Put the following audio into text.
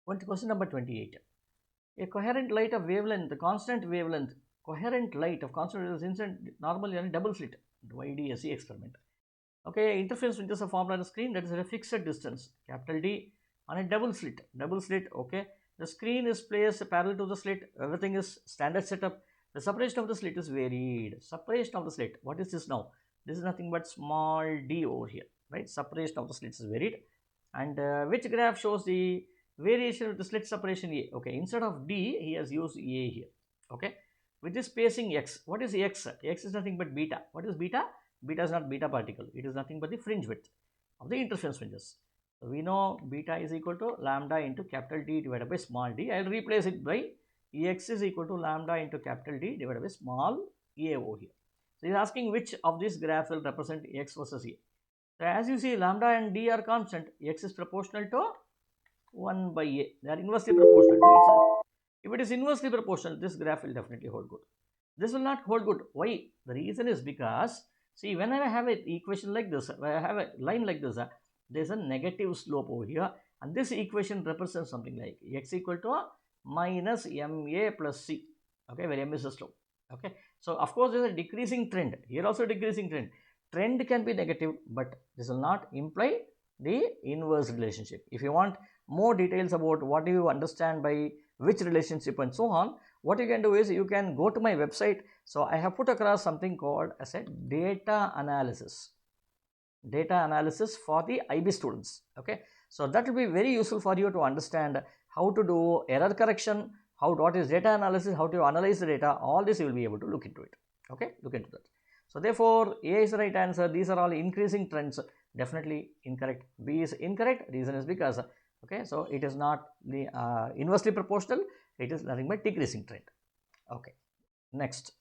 Question number 28. A coherent light of wavelength, the constant wavelength, coherent light of constant wavelength is incident normally on a double slit, YDSE experiment. Okay, interference fringes are formed on the screen, that is at a fixed distance, capital D, on a double slit, okay. The screen is placed parallel to the slit, everything is standard setup. The separation of the slit is varied. Separation of the slit, what is this now? This is nothing but small d over here, right? Separation of the slits is varied. And which graph shows the variation of the slit separation A? Okay, instead of D, he has used A here. Okay, with this spacing X, what is X? X is nothing but beta. What is beta? Beta is not beta particle, it is nothing but the fringe width of the interference fringes. So we know beta is equal to lambda into capital D divided by small d. I will replace it by Ex is equal to lambda into capital D divided by small a over here. So he is asking which of these graphs will represent X versus A. So as you see, lambda and d are constant. X is proportional to 1 by A. They are inversely proportional to each other. If it is inversely proportional, this graph will definitely hold good. This will not hold good. Why? The reason is because, see, when I have an equation like this, when I have a line like this, there is a negative slope over here, and this equation represents something like x equal to minus ma plus c. Okay, where m is the slope. Okay, so of course there is a decreasing trend. Here also decreasing trend. Trend can be negative, but this will not imply the inverse relationship. If you want more details about what do you understand by which relationship and so on, what you can do is you can go to my website. So I have put across something called as a data analysis for the IB students. Okay, so that will be very useful for you to understand how to do error correction, what is data analysis, how to analyze the data. All this you will be able to look into it. Okay, look into that. So therefore A is the right answer. These are all increasing trends. Definitely incorrect. B is incorrect. Reason is because, okay, so it is not the inversely proportional, it is nothing but decreasing trend. Okay, next.